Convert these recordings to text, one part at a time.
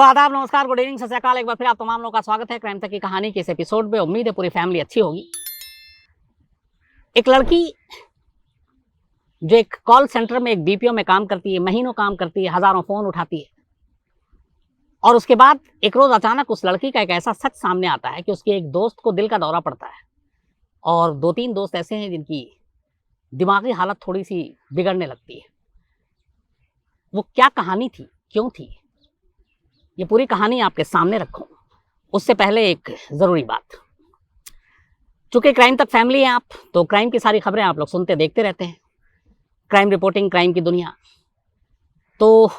तो आदाब, नमस्कार, गुड इवनिंग, सत श्री अकाल। एक बार फिर आप तमाम लोगों का स्वागत है क्राइम तक की कहानी के इस एपिसोड में। उम्मीद है पूरी फैमिली अच्छी होगी। एक लड़की जो एक कॉल सेंटर में एक बीपीओ में काम करती है, महीनों काम करती है, हजारों फोन उठाती है, और उसके बाद एक रोज अचानक उस लड़की का एक ऐसा सच सामने आता है कि उसके एक दोस्त को दिल का दौरा पड़ता है, और 2-3 दोस्त ऐसे हैं जिनकी दिमागी हालत थोड़ी सी बिगड़ने लगती है। वो क्या कहानी थी, क्यों थी, ये पूरी कहानी आपके सामने रखूं उससे पहले एक जरूरी बात। चूंकि क्राइम तक फैमिली है आप, तो क्राइम की सारी खबरें आप लोग सुनते देखते रहते हैं, क्राइम रिपोर्टिंग, क्राइम की दुनिया। तो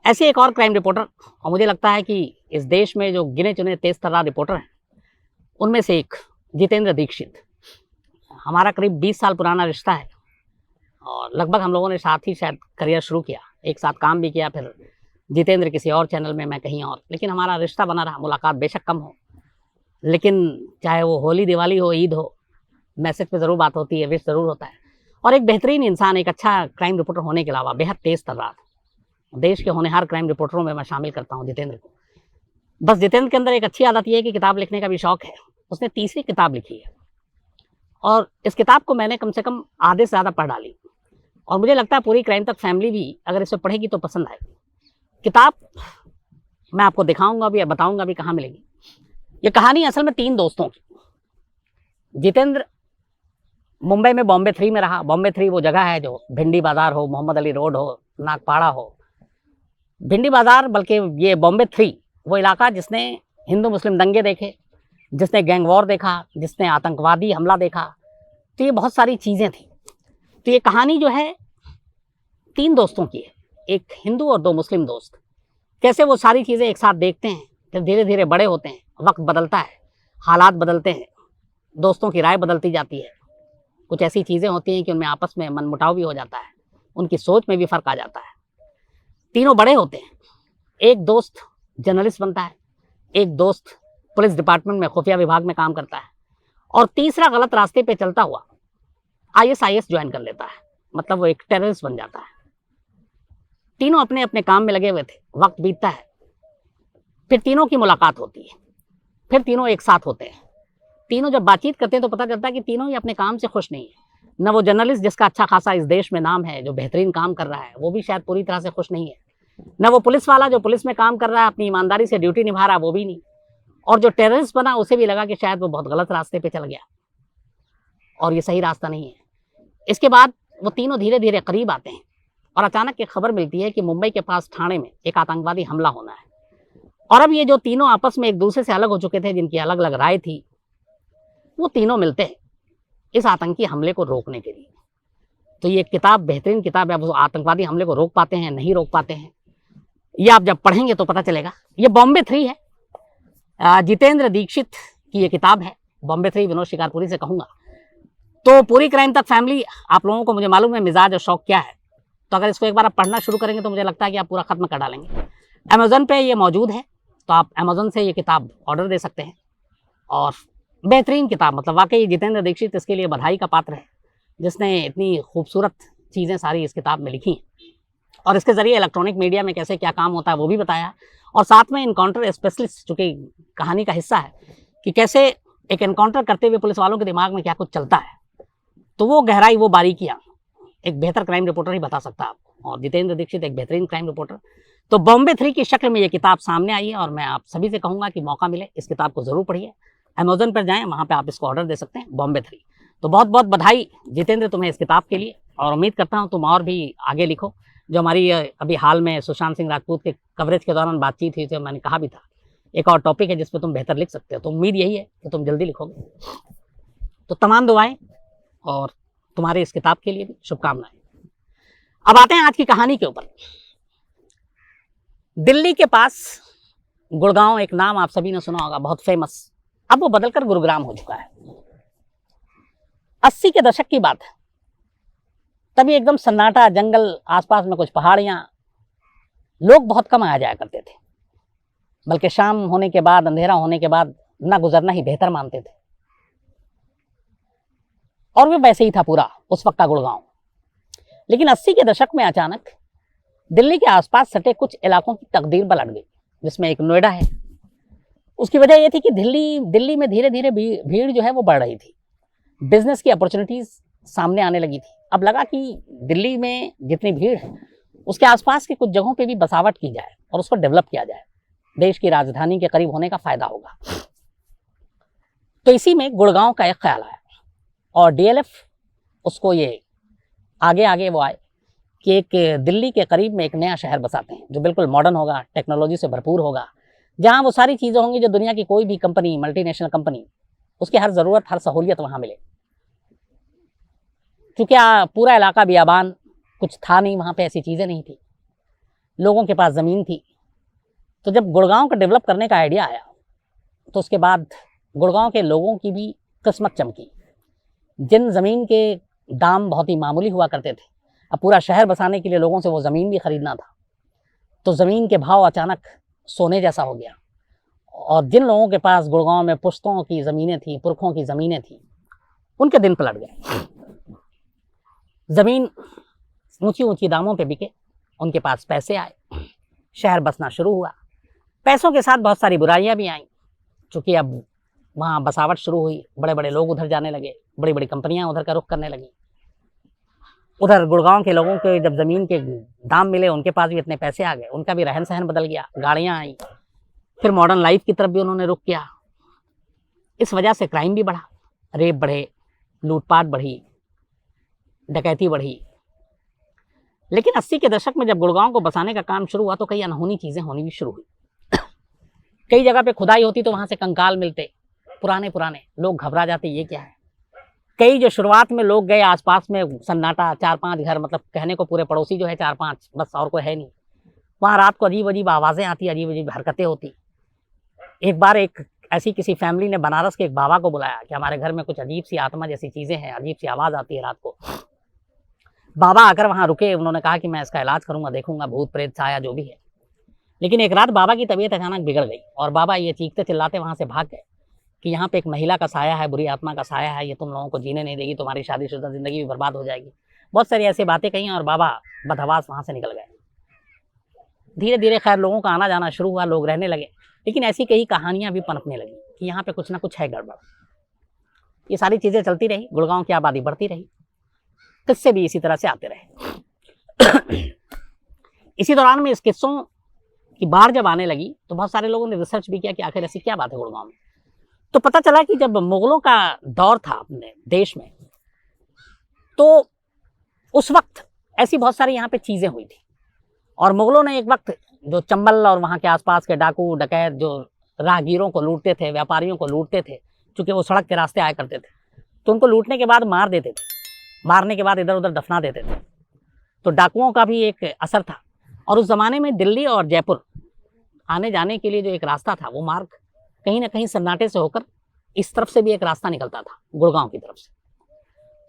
ऐसे एक और क्राइम रिपोर्टर, और मुझे लगता है कि इस देश में जो गिने चुने तेज तर्रार रिपोर्टर हैं उनमें से एक जितेंद्र दीक्षित। हमारा करीब 20 साल पुराना रिश्ता है, और लगभग हम लोगों ने साथ ही शायद करियर शुरू किया, एक साथ काम भी किया, फिर जितेंद्र किसी और चैनल में, मैं कहीं और, लेकिन हमारा रिश्ता बना रहा। मुलाकात बेशक कम हो, लेकिन चाहे वो होली, दिवाली हो, ईद हो, मैसेज पे ज़रूर बात होती है, विश ज़रूर होता है। और एक बेहतरीन इंसान, एक अच्छा क्राइम रिपोर्टर होने के अलावा बेहद तेज तर्रार, देश के होनहार क्राइम रिपोर्टरों में मैं शामिल करता हूँ जितेंद्र को। बस जितेंद्र के अंदर एक अच्छी आदत ये है कि किताब लिखने का भी शौक है। उसने तीसरी किताब लिखी है, और इस किताब को मैंने कम से कम आधे से ज़्यादा पढ़ डाली, और मुझे लगता है पूरी क्राइम तक फैमिली भी अगर इसे पढ़ेगी तो पसंद आएगी। किताब मैं आपको दिखाऊंगा भी, बताऊंगा भी कहाँ मिलेगी। ये कहानी असल में 3 दोस्तों की। जितेंद्र मुंबई में बॉम्बे 3 में रहा। बॉम्बे 3 वो जगह है जो भिंडी बाजार हो, मोहम्मद अली रोड हो, नागपाड़ा हो, भिंडी बाजार, बल्कि ये बॉम्बे 3 वो इलाका जिसने हिंदू मुस्लिम दंगे देखे, जिसने गैंग वॉर देखा, जिसने आतंकवादी हमला देखा, तो ये बहुत सारी चीज़ें थी। तो ये कहानी जो है 3 दोस्तों की है, एक हिंदू और 2 मुस्लिम दोस्त। कैसे वो सारी चीज़ें एक साथ देखते हैं, फिर धीरे धीरे बड़े होते हैं, वक्त बदलता है, हालात बदलते हैं, दोस्तों की राय बदलती जाती है, कुछ ऐसी चीज़ें होती हैं कि उनमें आपस में मनमुटाव भी हो जाता है, उनकी सोच में भी फ़र्क आ जाता है। तीनों बड़े होते हैं। एक दोस्त जर्नलिस्ट बनता है, एक दोस्त पुलिस डिपार्टमेंट में खुफिया विभाग में काम करता है, और तीसरा गलत रास्ते पे चलता हुआ ISIS ज्वाइन कर लेता है, मतलब वो एक टेररिस्ट बन जाता है। तीनों अपने अपने काम में लगे हुए थे, वक्त बीतता है, फिर तीनों की मुलाकात होती है, फिर तीनों एक साथ होते हैं। तीनों जब बातचीत करते हैं तो पता चलता है कि तीनों ही अपने काम से खुश नहीं है। न वो जर्नलिस्ट जिसका अच्छा खासा इस देश में नाम है, जो बेहतरीन काम कर रहा है, वो भी शायद पूरी तरह से खुश नहीं है। न वो पुलिस वाला जो पुलिस में काम कर रहा है, अपनी ईमानदारी से ड्यूटी निभा रहा है, वो भी नहीं। और जो टेररिस्ट बना, उसे भी लगा कि शायद वो बहुत गलत रास्ते पे चल गया और ये सही रास्ता नहीं है। इसके बाद वो तीनों धीरे धीरे करीब आते हैं, और अचानक एक खबर मिलती है कि मुंबई के पास ठाणे में एक आतंकवादी हमला होना है। और अब ये जो तीनों आपस में एक दूसरे से अलग हो चुके थे, जिनकी अलग अलग राय थी, वो तीनों मिलते हैं इस आतंकी हमले को रोकने के लिए। तो ये किताब बेहतरीन किताब है। अब उस आतंकवादी हमले को रोक पाते हैं, नहीं रोक पाते हैं, ये आप जब पढ़ेंगे तो पता चलेगा। ये बॉम्बे 3 है, जितेंद्र दीक्षित की ये किताब है। बॉम्बे 3 विनोद शिकारपुरी से कहूँगा। तो पूरी क्राइम तक फैमिली, आप लोगों को मुझे मालूम है मिजाज और शौक क्या है, तो अगर इसको एक बार आप पढ़ना शुरू करेंगे तो मुझे लगता है कि आप पूरा खत्म कर डालेंगे। अमेज़न पे ये मौजूद है, तो आप अमेज़न से ये किताब ऑर्डर दे सकते हैं। और बेहतरीन किताब, मतलब वाकई जितेंद्र दीक्षित इसके लिए बधाई का पात्र है, जिसने इतनी खूबसूरत चीज़ें सारी इस किताब में लिखी हैं, और इसके ज़रिए इलेक्ट्रॉनिक मीडिया में कैसे क्या काम होता है वो भी बताया, और साथ में इनकाउंटर स्पेशलिस्ट, चूँकि कहानी का हिस्सा है कि कैसे एक इनकाउंटर करते हुए पुलिस वालों के दिमाग में क्या कुछ चलता है, तो वो गहराई, वो बारीकियाँ एक बेहतर क्राइम रिपोर्टर ही बता सकता है आपको, और जितेंद्र दीक्षित एक बेहतरीन क्राइम रिपोर्टर। तो बॉम्बे 3 की शक्ल में ये किताब सामने आई है, और मैं आप सभी से कहूँगा कि मौका मिले इस किताब को ज़रूर पढ़िए। अमेज़न पर जाएँ, वहाँ पे आप इसको ऑर्डर दे सकते हैं, बॉम्बे 3। तो बहुत बहुत बधाई जितेंद्र तुम्हें इस किताब के लिए, और उम्मीद करता हूँ तुम और भी आगे लिखो। जो हमारी अभी हाल में सुशांत सिंह राजपूत के कवरेज के दौरान बातचीत हुई थी, मैंने कहा भी था एक और टॉपिक है जिस पर तुम बेहतर लिख सकते हो, तो उम्मीद यही है कि तुम जल्दी लिखोगे। तो तमाम दुआएं और तुम्हारे इस किताब के लिए भी शुभकामनाएं। अब आते हैं आज की कहानी के ऊपर। दिल्ली के पास गुड़गांव, एक नाम आप सभी ने सुना होगा, बहुत फेमस, अब वो बदलकर गुरुग्राम हो चुका है। 80 के दशक की बात है, तभी एकदम सन्नाटा, जंगल, आसपास में कुछ पहाड़ियां, लोग बहुत कम आ जाया करते थे, बल्कि शाम होने के बाद, अंधेरा होने के बाद ना गुजरना ही बेहतर मानते थे। और वे वैसे ही था पूरा उस वक्त का गुड़गांव। लेकिन 80 के दशक में अचानक दिल्ली के आसपास सटे कुछ इलाकों की तकदीर पलट गई। जिसमें एक नोएडा है। उसकी वजह ये थी कि दिल्ली में धीरे धीरे भीड़ जो है वो बढ़ रही थी, बिजनेस की अपॉर्चुनिटीज सामने आने लगी थी। अब लगा कि दिल्ली में जितनी भीड़ है उसके आसपास की कुछ जगहों पे भी बसावट की जाए और उसको डेवलप किया जाए, देश की राजधानी के करीब होने का फायदा होगा। तो इसी में गुड़गांव का एक ख्याल आया और डीएलएफ उसको ये आगे वो आए कि एक दिल्ली के करीब में एक नया शहर बसाते हैं जो बिल्कुल मॉडर्न होगा, टेक्नोलॉजी से भरपूर होगा, जहां वो सारी चीज़ें होंगी जो दुनिया की कोई भी कंपनी, मल्टीनेशनल कंपनी, उसकी हर ज़रूरत, हर सहूलियत वहां मिले। क्योंकि पूरा इलाका बियाबान, कुछ था नहीं वहां पे, ऐसी चीज़ें नहीं थी, लोगों के पास ज़मीन थी। तो जब गुड़गांव को डेवलप करने का आइडिया आया तो उसके बाद गुड़गांव के लोगों की भी किस्मत चमकी। जिन ज़मीन के दाम बहुत ही मामूली हुआ करते थे, अब पूरा शहर बसाने के लिए लोगों से वो ज़मीन भी खरीदना था, तो ज़मीन के भाव अचानक सोने जैसा हो गया। और जिन लोगों के पास गुड़गांव में पुश्तों की ज़मीनें थी, पुरखों की ज़मीनें थी, उनके दिन पलट गए। ज़मीन ऊंची ऊंची दामों पे बिके, उनके पास पैसे आए, शहर बसना शुरू हुआ। पैसों के साथ बहुत सारी बुराइयां भी आईं, चूँकि अब वहाँ बसावट शुरू हुई, बड़े बड़े लोग उधर जाने लगे, बड़ी बड़ी कंपनियां उधर का रुख करने लगी। उधर गुड़गांव के लोगों के जब ज़मीन के दाम मिले, उनके पास भी इतने पैसे आ गए, उनका भी रहन सहन बदल गया, गाड़ियाँ आई, फिर मॉडर्न लाइफ की तरफ भी उन्होंने रुख किया। इस वजह से क्राइम भी बढ़ा, रेप बढ़े, लूटपाट बढ़ी, डकैती बढ़ी। लेकिन 80 के दशक में जब गुड़गांव को बसाने का काम शुरू हुआ तो कई अनहोनी चीज़ें होनी भी शुरू हुई। कई जगह पे खुदाई होती तो वहाँ से कंकाल मिलते, पुराने लोग घबरा जाते, ये क्या है। कई जो शुरुआत में लोग गए, आसपास में सन्नाटा, 4-5 घर, मतलब कहने को पूरे पड़ोसी जो है 4-5, बस, और कोई है नहीं। वहाँ रात को अजीब अजीब आवाज़ें आती, अजीब अजीब हरकतें होती। एक बार एक ऐसी किसी फैमिली ने बनारस के एक बाबा को बुलाया कि हमारे घर में कुछ अजीब सी आत्मा जैसी चीज़ें हैं, अजीब सी आवाज़ आती है रात को। बाबा आकर वहाँ रुके, उन्होंने कहा कि मैं इसका इलाज करूँगा, देखूंगा, भूत प्रेत छाया जो भी है। लेकिन एक रात बाबा की तबीयत अचानक बिगड़ गई और बाबा ये चीखते चिल्लाते वहाँ से भाग गए कि यहाँ पे एक महिला का साया है, बुरी आत्मा का साया है, ये तुम लोगों को जीने नहीं देगी, तुम्हारी शादीशुदा जिंदगी भी बर्बाद हो जाएगी। बहुत सारी ऐसी बातें कही और बाबा बदहवास वहाँ से निकल गए। धीरे धीरे खैर लोगों का आना जाना शुरू हुआ, लोग रहने लगे, लेकिन ऐसी कई कहानियां भी पनपने लगी कि यहाँ पे कुछ ना कुछ है गड़बड़। ये सारी चीज़ें चलती रही, गुड़गांव की आबादी बढ़ती रही, किस्से भी इसी तरह से आते रहे। इसी दौरान में इस किस्सों की बाढ़ जब आने लगी तो बहुत सारे लोगों ने रिसर्च भी किया कि आखिर ऐसी क्या बात है गुड़गांव में। तो पता चला कि जब मुगलों का दौर था अपने देश में, तो उस वक्त ऐसी बहुत सारी यहाँ पे चीज़ें हुई थी और मुगलों ने एक वक्त जो चंबल और वहाँ के आसपास के डाकू डकैत जो राहगीरों को लूटते थे, व्यापारियों को लूटते थे, चूँकि वो सड़क के रास्ते आया करते थे, तो उनको लूटने के बाद मार देते थे, मारने के बाद इधर उधर दफना देते थे। तो डाकुओं का भी एक असर था। और उस ज़माने में दिल्ली और जयपुर आने जाने के लिए जो एक रास्ता था, वो मार्ग कहीं ना कहीं सन्नाटे से होकर इस तरफ से भी एक रास्ता निकलता था, गुड़गांव की तरफ से।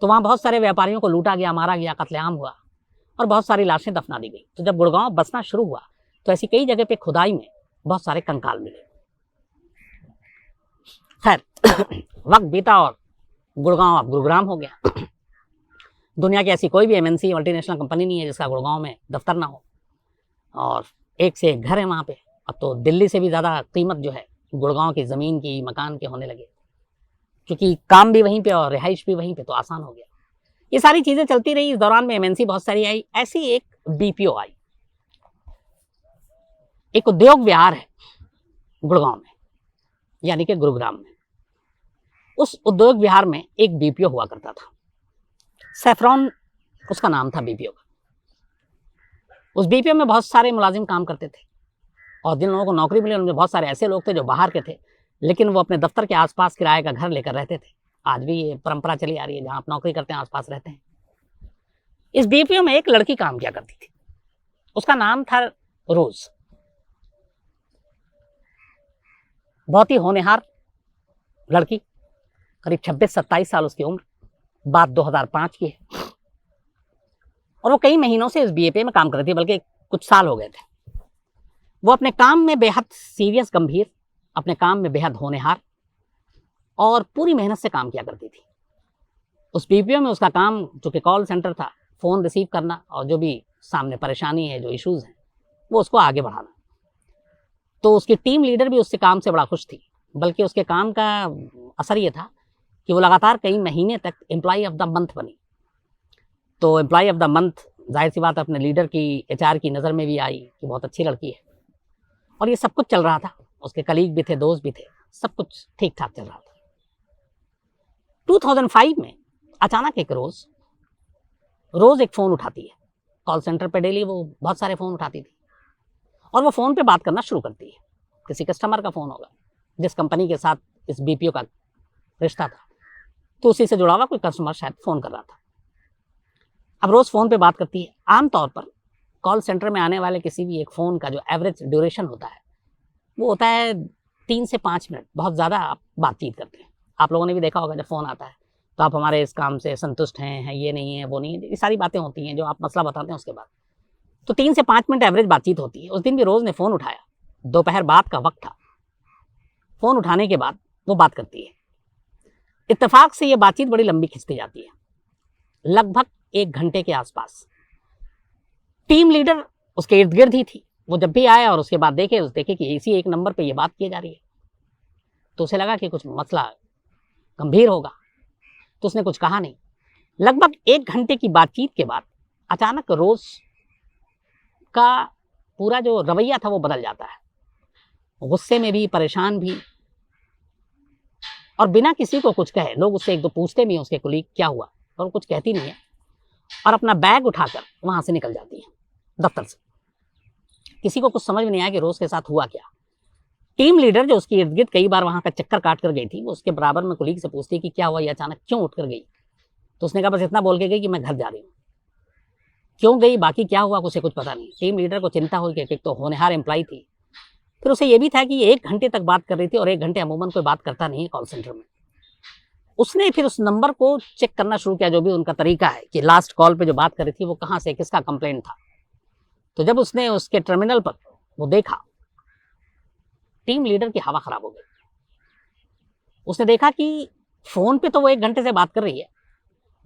तो वहाँ बहुत सारे व्यापारियों को लूटा गया, मारा गया, कत्लेआम हुआ और बहुत सारी लाशें दफना दी गई। तो जब गुड़गांव बसना शुरू हुआ तो ऐसी कई जगह पे खुदाई में बहुत सारे कंकाल मिले। खैर वक्त बीता और गुड़गांव अब गुरुग्राम हो गया। दुनिया की ऐसी कोई भी एमएनसी मल्टीनेशनल कंपनी नहीं है जिसका गुड़गांव में दफ्तर ना हो, और एक से एक घर है वहाँ पे। अब तो दिल्ली से भी ज़्यादा कीमत जो है गुड़गांव की ज़मीन की, मकान के होने लगे, क्योंकि काम भी वहीं पे और रिहाइश भी वहीं पे, तो आसान हो गया। ये सारी चीज़ें चलती रही। इस दौरान में एमएनसी बहुत सारी आई। ऐसी एक बीपीओ आई, एक उद्योग विहार है गुड़गांव में, यानी कि गुरुग्राम में। उस उद्योग विहार में एक बीपीओ हुआ करता था, सैफरॉन उसका नाम था बीपीओ का। उस बीपीओ में बहुत सारे मुलाजिम काम करते थे और जिन लोगों को नौकरी मिली उनमें बहुत सारे ऐसे लोग थे जो बाहर के थे, लेकिन वो अपने दफ्तर के आसपास किराए का घर लेकर रहते थे। आज भी ये परंपरा चली आ रही है, जहाँ आप नौकरी करते हैं आसपास रहते हैं। इस बीपीओ में एक लड़की काम किया करती थी, उसका नाम था रोज। बहुत ही होनहार लड़की, करीब 26-27 साल उसकी उम्र, बात 2005 की है। और वो कई महीनों से इस बीपीओ में काम कर रही थी, बल्कि कुछ साल हो गए थे। वो अपने काम में बेहद सीरियस, गंभीर, अपने काम में बेहद होनहार और पूरी मेहनत से काम किया करती थी। उस बीपीओ में उसका काम, जो कि कॉल सेंटर था, फ़ोन रिसीव करना और जो भी सामने परेशानी है, जो इश्यूज़ हैं, वो उसको आगे बढ़ाना। तो उसकी टीम लीडर भी उसके काम से बड़ा खुश थी, बल्कि उसके काम का असर ये था कि वो लगातार कई महीने तक एम्प्लॉय ऑफ द मंथ बनी। तो एम्प्लॉय ऑफ द मंथ जाहिर सी बात अपने लीडर की, एचआर की नज़र में भी आई कि बहुत अच्छी लड़की है, और ये सब कुछ चल रहा था। उसके कलीग भी थे, दोस्त भी थे, सब कुछ ठीक ठाक चल रहा था। 2005 में अचानक एक रोज एक फ़ोन उठाती है। कॉल सेंटर पे डेली वो बहुत सारे फ़ोन उठाती थी, और वो फ़ोन पे बात करना शुरू करती है। किसी कस्टमर का फ़ोन होगा, जिस कंपनी के साथ इस बीपीओ का रिश्ता था, तो उसी से जुड़ा हुआ कोई कस्टमर शायद फ़ोन कर रहा था। अब रोज़ फ़ोन पे बात करती है। आमतौर पर कॉल सेंटर में आने वाले किसी भी एक फ़ोन का जो एवरेज ड्यूरेशन होता है वो होता है 3 से 5 मिनट। बहुत ज़्यादा आप बातचीत करते हैं। आप लोगों ने भी देखा होगा, जब फ़ोन आता है तो आप हमारे इस काम से संतुष्ट हैं, ये नहीं है, वो नहीं है, ये सारी बातें होती हैं जो आप मसला बताते हैं उसके बाद। तो 3 से 5 मिनट एवरेज बातचीत होती है। उस दिन भी रोज़ ने फ़ोन उठाया। दोपहर बाद का वक्त था। फ़ोन उठाने के बाद वो बात करती है। इत्तेफाक से ये बातचीत बड़ी लंबी खिंचती जाती है, लगभग 1 घंटे के आसपास। टीम लीडर उसके इर्द गिर्द ही थी। वो जब भी आया और उसके बाद देखे कि इसी एक नंबर पे ये बात की जा रही है, तो उसे लगा कि कुछ मसला गंभीर होगा, तो उसने कुछ कहा नहीं। लगभग 1 घंटे की बातचीत के बाद अचानक रोज का पूरा जो रवैया था वो बदल जाता है। गुस्से में भी, परेशान भी, और बिना किसी को कुछ कहे लोग उससे एक दो पूछते भी हैं उसके कुलीग क्या हुआ, और वो कुछ कहती नहीं है, और अपना बैग उठाकर वहां से निकल जाती है दफ्तर से। किसी को कुछ समझ में नहीं आया कि रोज के साथ हुआ क्या। टीम लीडर जो उसकी इर्द गिर्द कई बार वहां का चक्कर काट कर गई थी, वो उसके बराबर में कुलीग से पूछती कि क्या हुआ, ये अचानक क्यों उठ कर गई। तो उसने कहा बस इतना बोल के गई कि मैं घर जा रही हूँ। क्यों गई, बाकी क्या हुआ, उसे कुछ पता नहीं। टीम लीडर को चिंता हुई कि एक तो होनहार एम्प्लॉय थी, फिर उसे ये भी था कि ये 1 घंटे तक बात कर रही थी, और 1 घंटे अमूमन कोई बात करता नहीं है कॉल सेंटर में। उसने फिर उस नंबर को चेक करना शुरू किया, जो भी उनका तरीका है कि लास्ट कॉल पे जो बात कर रही थी वो कहाँ से, किसका कंप्लेंट था। तो जब उसने उसके टर्मिनल पर वो देखा, टीम लीडर की हवा खराब हो गई। उसने देखा कि फोन पे तो वो 1 घंटे से बात कर रही है,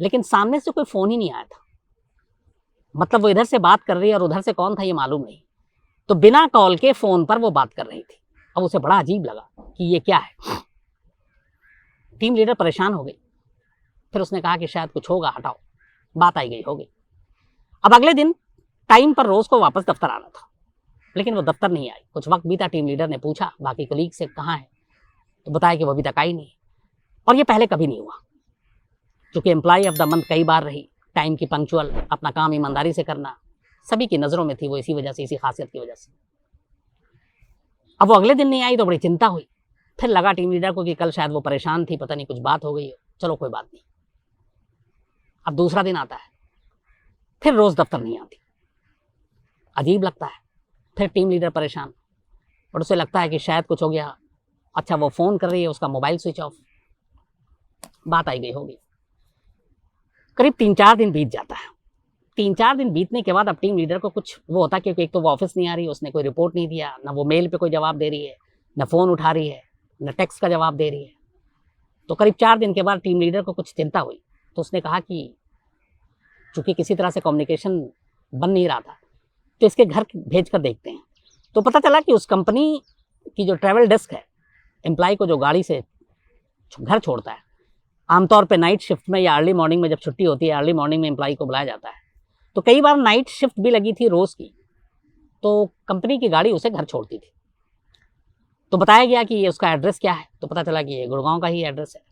लेकिन सामने से कोई फोन ही नहीं आया था। मतलब वो इधर से बात कर रही है और उधर से कौन था ये मालूम नहीं। तो बिना कॉल के फोन पर वो बात कर रही थी। अब उसे बड़ा अजीब लगा कि ये क्या है। टीम लीडर परेशान हो गई। फिर उसने कहा कि शायद कुछ होगा, हटाओ, बात आई गई हो गई। अब अगले दिन टाइम पर रोज को वापस दफ्तर आना था, लेकिन वो दफ्तर नहीं आई। कुछ वक्त बीता, टीम लीडर ने पूछा बाकी कलीग से कहाँ है, तो बताया कि वो अभी तक आई नहीं। और ये पहले कभी नहीं हुआ। चूंकि एम्प्लॉय ऑफ द मंथ कई बार रही, टाइम की पंक्चुअल, अपना काम ईमानदारी से करना सभी की नजरों में थी वो, इसी वजह से, इसी खासियत की वजह से। अब वो अगले दिन नहीं आई तो बड़ी चिंता हुई। फिर लगा टीम लीडर को कि कल शायद वो परेशान थी, पता नहीं कुछ बात हो गई हो, चलो कोई बात नहीं। अब दूसरा दिन आता है, फिर रोज दफ्तर नहीं आती। अजीब लगता है। फिर टीम लीडर परेशान, और उसे लगता है कि शायद कुछ हो गया। अच्छा, वो फोन कर रही है, उसका मोबाइल स्विच ऑफ, बात आई गई होगी। करीब 3-4 दिन बीत जाता है। 3-4 दिन बीतने के बाद अब टीम लीडर को कुछ वो होता, क्योंकि एक तो वो ऑफिस नहीं आ रही, उसने कोई रिपोर्ट नहीं दिया, ना वो मेल पे कोई जवाब दे रही है, ना फोन उठा रही है, ना टेक्स्ट का जवाब दे रही है। तो करीब 4 दिन के बाद टीम लीडर को कुछ चिंता हुई। तो उसने कहा कि चूंकि किसी तरह से कम्युनिकेशन बन नहीं रहा था, तो इसके घर भेज कर देखते हैं। तो पता चला कि उस कंपनी की जो ट्रैवल डेस्क है, एम्प्लॉय को जो गाड़ी से घर छोड़ता है, आमतौर पे नाइट शिफ्ट में या अर्ली मॉर्निंग में जब छुट्टी होती है, अर्ली मॉर्निंग में एम्प्लॉय को बुलाया जाता है। तो कई बार नाइट शिफ्ट भी लगी थी रोज की, तो कंपनी की गाड़ी उसे घर छोड़ती थी। तो बताया गया कि ये उसका एड्रेस क्या है, तो पता चला कि ये गुड़गांव का ही एड्रेस है।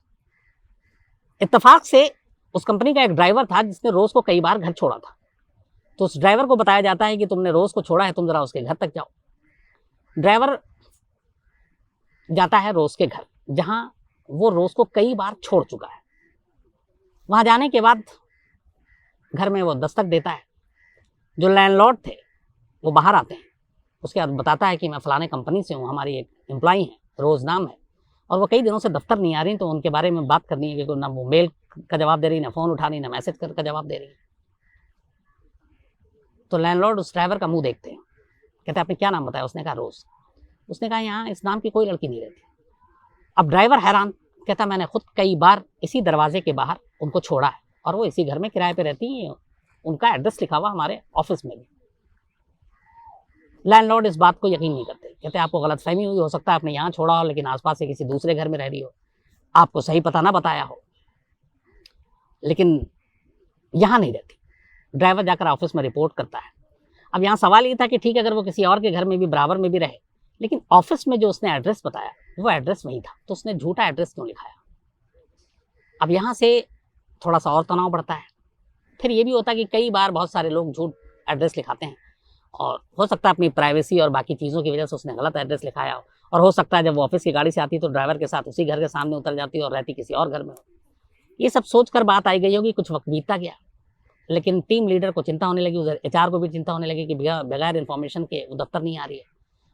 इत्तेफाक से उस कंपनी का एक ड्राइवर था जिसने रोज को कई बार घर छोड़ा था। तो उस ड्राइवर को बताया जाता है कि तुमने रोज को छोड़ा है, तुम जरा उसके घर तक जाओ। ड्राइवर जाता है रोज के घर, जहां वो रोज को कई बार छोड़ चुका है। वहां जाने के बाद घर में वो दस्तक देता है। जो लैंडलॉर्ड थे वो बाहर आते हैं। उसके बाद बताता है कि मैं फलाने कंपनी से हूँ, हमारी एक एम्प्लॉई है, रोज नाम है, और वो कई दिनों से दफ्तर नहीं आ रही, तो उनके बारे में बात करनी है कि ना वो मेल का जवाब दे रही, ना फोन उठा रही, ना मैसेज का जवाब दे रही। तो लैंडलॉर्ड उस ड्राइवर का मुंह देखते हैं, कहते हैं आपने क्या नाम बताया। उसने कहा रोज। उसने कहा यहाँ इस नाम की कोई लड़की नहीं रहती। अब ड्राइवर हैरान, कहता मैंने खुद कई बार इसी दरवाजे के बाहर उनको छोड़ा है, और वो इसी घर में किराए पे रहती हैं, उनका एड्रेस लिखा हुआ हमारे ऑफिस में भी। लैंडलॉर्ड इस बात को यकीन नहीं करते कहते हैं आपको गलतफहमी हुई, हो सकता है आपने यहाँ छोड़ा हो लेकिन आसपास से किसी दूसरे घर में रह रही हो, आपको सही पता ना बताया हो, लेकिन यहाँ नहीं रहती। ड्राइवर जाकर ऑफिस में रिपोर्ट करता है। अब यहाँ सवाल ये था कि ठीक है, अगर वो किसी और के घर में भी बराबर में भी रहे, लेकिन ऑफिस में जो उसने एड्रेस बताया वो एड्रेस वही था, तो उसने झूठा एड्रेस क्यों लिखाया। अब यहाँ से थोड़ा सा और तनाव बढ़ता है। फिर ये भी होता है कि कई बार बहुत सारे लोग झूठ एड्रेस लिखाते हैं, और हो सकता है अपनी प्राइवेसी और बाकी चीज़ों की वजह से उसने गलत एड्रेस लिखाया हो, और हो सकता है जब वो ऑफिस की गाड़ी से आती तो ड्राइवर के साथ उसी घर के सामने उतर जाती और रहती किसी और घर में हो। ये सब सोचकर बात आई गई होगी, कुछ वक्त बीतता गया, लेकिन टीम लीडर को चिंता होने लगी, उधर एचआर को भी चिंता होने लगी कि बगैर इन्फॉर्मेशन के वो दफ्तर नहीं आ रही है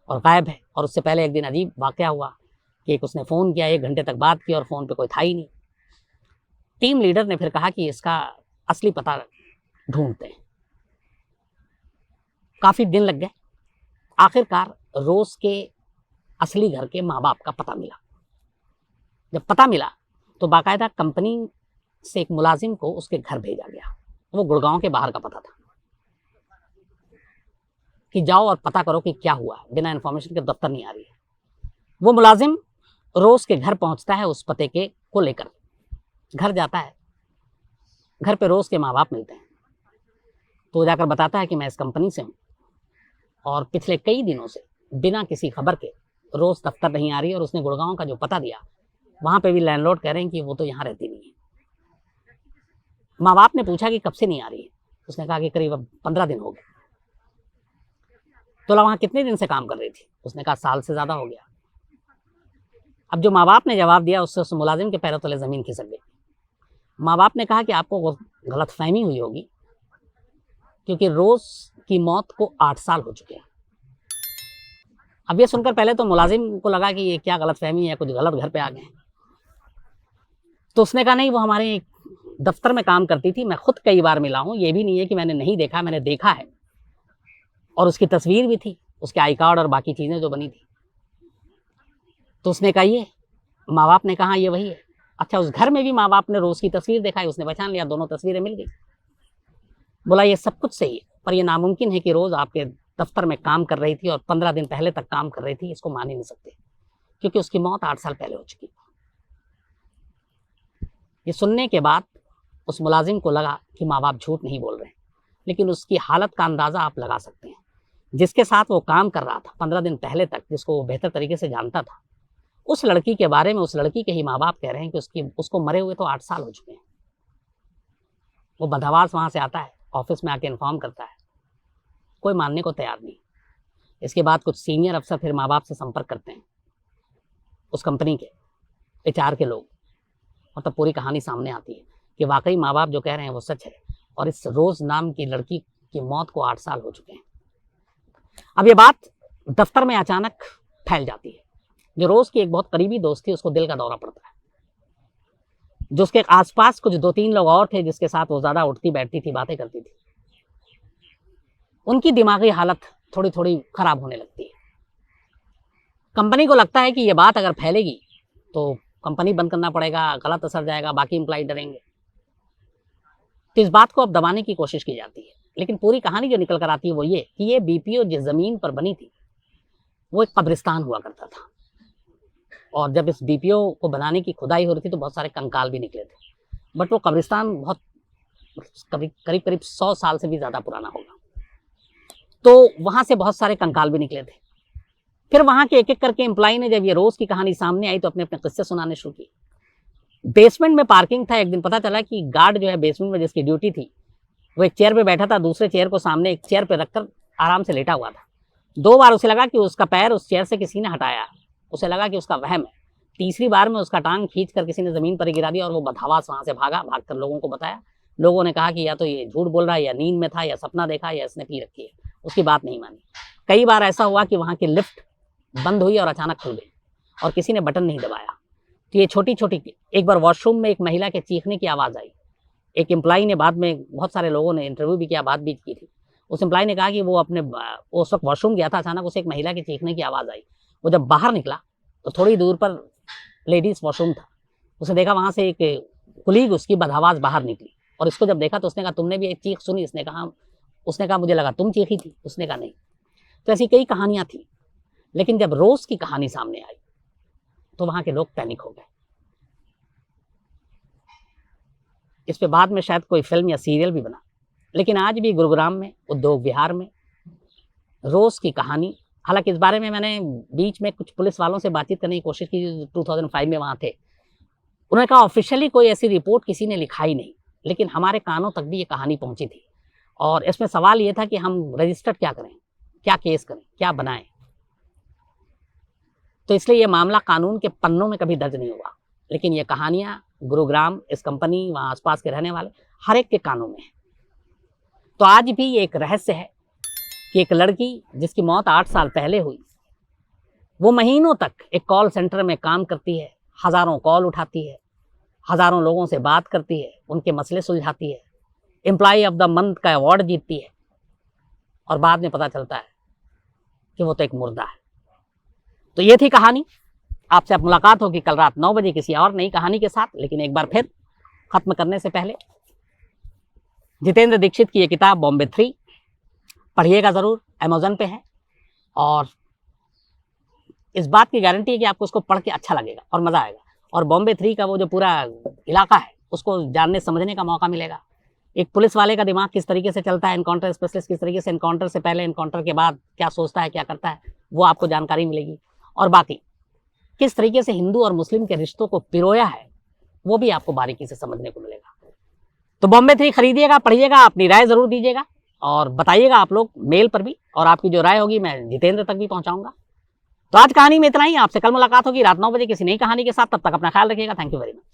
और गायब है। और उससे पहले एक दिन अजीब वाकया हुआ कि एक उसने फ़ोन किया, 1 घंटे तक बात की और फ़ोन पे कोई था ही नहीं। टीम लीडर ने फिर कहा कि इसका असली पता ढूंढते हैं। काफ़ी दिन लग गए, आखिरकार रोज़ के असली घर के माँ बाप का पता मिला। जब पता मिला तो बाकायदा कंपनी से एक मुलाजिम को उसके घर भेजा गया। वो गुड़गांव के बाहर का पता था कि जाओ और पता करो कि क्या हुआ, बिना इन्फॉर्मेशन के दफ्तर नहीं आ रही है। वो मुलाजिम रोज़ के घर पहुंचता है, उस पते के को लेकर घर जाता है। घर पे रोज़ के माँ बाप मिलते हैं, तो जाकर बताता है कि मैं इस कंपनी से हूँ और पिछले कई दिनों से बिना किसी खबर के रोज़ दफ्तर नहीं आ रही, और उसने गुड़गांव का जो पता दिया वहाँ पे भी लैंडलॉर्ड कह रहे हैं कि वो तो यहाँ रहती नहीं है। माँ बाप ने पूछा कि कब से नहीं आ रही है, उसने कहा कि करीब 15 दिन हो गए। तो वहाँ कितने दिन से काम कर रही थी, उसने कहा साल से ज़्यादा हो गया। अब जो माँ बाप ने जवाब दिया उससे उस मुलाजिम के पैरों तले ज़मीन खिसक गई। माँ बाप ने कहा कि आपको गलतफहमी हुई होगी, क्योंकि रोज़ की मौत को 8 साल हो चुके हैं। अब ये सुनकर पहले तो मुलाजिम को लगा कि ये क्या गलतफहमी है, कुछ गलत घर पे आ गए। तो उसने कहा नहीं, वो हमारे दफ्तर में काम करती थी, मैं खुद कई बार मिला हूँ, ये भी नहीं है कि मैंने नहीं देखा, मैंने देखा है, और उसकी तस्वीर भी थी, उसके आई कार्ड और बाकी चीज़ें जो बनी थी। तो उसने कहा ये, माँ बाप ने कहा ये वही है। अच्छा, उस घर में भी माँ बाप ने रोज़ की तस्वीर दिखाई, उसने पहचान लिया, दोनों तस्वीरें मिल गई। बोला ये सब कुछ सही है, पर ये नामुमकिन है कि रोज़ आपके दफ्तर में काम कर रही थी और 15 दिन पहले तक काम कर रही थी, इसको मान ही नहीं सकते, क्योंकि उसकी मौत 8 साल पहले हो चुकी। ये सुनने के बाद उस मुलाजिम को लगा कि माँ बाप झूठ नहीं बोल रहे हैं, लेकिन उसकी हालत का अंदाज़ा आप लगा सकते हैं। जिसके साथ वो काम कर रहा था 15 दिन पहले तक, जिसको वो बेहतर तरीके से जानता था, उस लड़की के बारे में उस लड़की के ही माँ बाप कह रहे हैं कि उसको मरे हुए तो 8 साल हो चुके हैं। वो बदहवास वहाँ से आता है, ऑफिस में आके इन्फॉर्म करता है, कोई मानने को तैयार नहीं। इसके बाद कुछ सीनियर अफसर फिर माँ बाप से संपर्क करते हैं, उस कंपनी के एचआर के लोग, मतलब पूरी कहानी सामने आती है कि वाकई माँ बाप जो कह रहे हैं वो सच है, और इस रोज़ नाम की लड़की की मौत को 8 साल हो चुके हैं। अब ये बात दफ्तर में अचानक फैल जाती है। जो रोज़ की एक बहुत करीबी दोस्त थी, उसको दिल का दौरा पड़ता है। जो उसके आसपास कुछ 2-3 लोग और थे जिसके साथ वो ज़्यादा उठती बैठती थी, बातें करती थी, उनकी दिमागी हालत थोड़ी थोड़ी खराब होने लगती है। कंपनी को लगता है कि ये बात अगर फैलेगी तो कंपनी बंद करना पड़ेगा, गलत असर जाएगा, बाकी एम्प्लॉय डरेंगे। तो इस बात को अब दबाने की कोशिश की जाती है, लेकिन पूरी कहानी जो निकल कर आती है वो ये कि ये बीपीओ जिस ज़मीन पर बनी थी वो एक कब्रिस्तान हुआ करता था, और जब इस बीपीओ को बनाने की खुदाई हो रही थी तो बहुत सारे कंकाल भी निकले थे। बट वो कब्रिस्तान बहुत करीब करीब 100 साल से भी ज़्यादा पुराना होगा, तो वहाँ से बहुत सारे कंकाल भी निकले थे। फिर वहाँ के एक एक करके एम्प्लॉय ने जब ये रोज़ की कहानी सामने आई तो अपने अपने किस्से सुनाने शुरू किए। बेसमेंट में पार्किंग था, एक दिन पता चला कि गार्ड जो है बेसमेंट में जिसकी ड्यूटी थी वो एक चेयर पे बैठा था, दूसरे चेयर को सामने एक चेयर पे रखकर आराम से लेटा हुआ था। 2 बार उसे लगा कि उसका पैर उस चेयर से किसी ने हटाया, उसे लगा कि उसका वहम है। तीसरी बार में उसका टांग खींचकर किसी ने ज़मीन पर गिरा दिया और वो बदहवास वहाँ से भागा, भागकर लोगों को बताया। लोगों ने कहा कि या तो ये झूठ बोल रहा है, या नींद में था, या सपना देखा, या इसने पी रखी है। उसकी बात नहीं मानी। कई बार ऐसा हुआ कि वहाँ की लिफ्ट बंद हुई और अचानक खुल गई और किसी ने बटन नहीं दबाया। तो ये छोटी छोटी, एक बार वॉशरूम में एक महिला के चीखने की आवाज़ आई। एक एम्प्लॉय ने, बाद में बहुत सारे लोगों ने इंटरव्यू भी किया, बात भी की थी, उस एम्प्लॉय ने कहा कि वो उस वक्त वॉशरूम गया था, अचानक उसे एक महिला के चीखने की आवाज़ आई। वो जब बाहर निकला तो थोड़ी दूर पर लेडीज़ वॉशरूम था। उसने देखा वहाँ से एक कुलीग उसकी बदहवास बाहर निकली, और इसको जब देखा तो उसने कहा तुमने भी एक चीख सुनी? उसने कहा मुझे लगा तुम चीखी थी। उसने कहा नहीं। तो ऐसी कई कहानियाँ थी। लेकिन जब रोज की कहानी सामने आई तो वहां के लोग पैनिक हो गए। इस पे बाद में शायद कोई फिल्म या सीरियल भी बना। लेकिन आज भी गुरुग्राम में, उद्योग विहार में रोज की कहानी, हालांकि इस बारे में मैंने बीच में कुछ पुलिस वालों से बातचीत करने की कोशिश की, 2005 में वहाँ थे। उन्होंने कहा ऑफिशियली कोई ऐसी रिपोर्ट किसी ने लिखा ही नहीं, लेकिन हमारे कानों तक भी ये कहानी पहुंची थी। और इसमें सवाल ये था कि हम रजिस्टर्ड क्या करें, क्या केस करें, क्या बनाएं। तो इसलिए ये मामला कानून के पन्नों में कभी दर्ज नहीं हुआ, लेकिन ये कहानियां गुरुग्राम, इस कंपनी, वहाँ आसपास के रहने वाले हर एक के कानों में है। तो आज भी ये एक रहस्य है कि एक लड़की जिसकी मौत 8 साल पहले हुई, वो महीनों तक एक कॉल सेंटर में काम करती है, हज़ारों कॉल उठाती है, हज़ारों लोगों से बात करती है, उनके मसले सुलझाती है, एम्प्लॉय ऑफ द मंथ का अवार्ड जीतती है, और बाद में पता चलता है कि वो तो एक मुर्दा है। तो ये थी कहानी। आपसे अब मुलाकात होगी कल रात 9 बजे किसी और नई कहानी के साथ। लेकिन एक बार फिर खत्म करने से पहले जितेंद्र दीक्षित की ये किताब बॉम्बे 3 पढ़िएगा ज़रूर, अमेज़न पे है। और इस बात की गारंटी है कि आपको उसको पढ़ के अच्छा लगेगा और मज़ा आएगा। और बॉम्बे 3 का वो जो पूरा इलाका है उसको जानने समझने का मौका मिलेगा। एक पुलिस वाले का दिमाग किस तरीके से चलता है, एनकाउंटर स्पेशलिस्ट किस तरीके से एनकाउंटर से पहले, एनकाउंटर के बाद क्या सोचता है, क्या करता है, वो आपको जानकारी मिलेगी। और बाकी किस तरीके से हिंदू और मुस्लिम के रिश्तों को पिरोया है वो भी आपको बारीकी से समझने को मिलेगा। तो बॉम्बे 3 खरीदिएगा, पढ़िएगा, अपनी राय ज़रूर दीजिएगा और बताइएगा आप लोग मेल पर भी। और आपकी जो राय होगी मैं जितेंद्र तक भी पहुंचाऊंगा। तो आज कहानी में इतना ही। आपसे कल मुलाकात होगी रात 9 बजे किसी नई कहानी के साथ। तब तक अपना ख्याल रखिएगा। Thank you very much.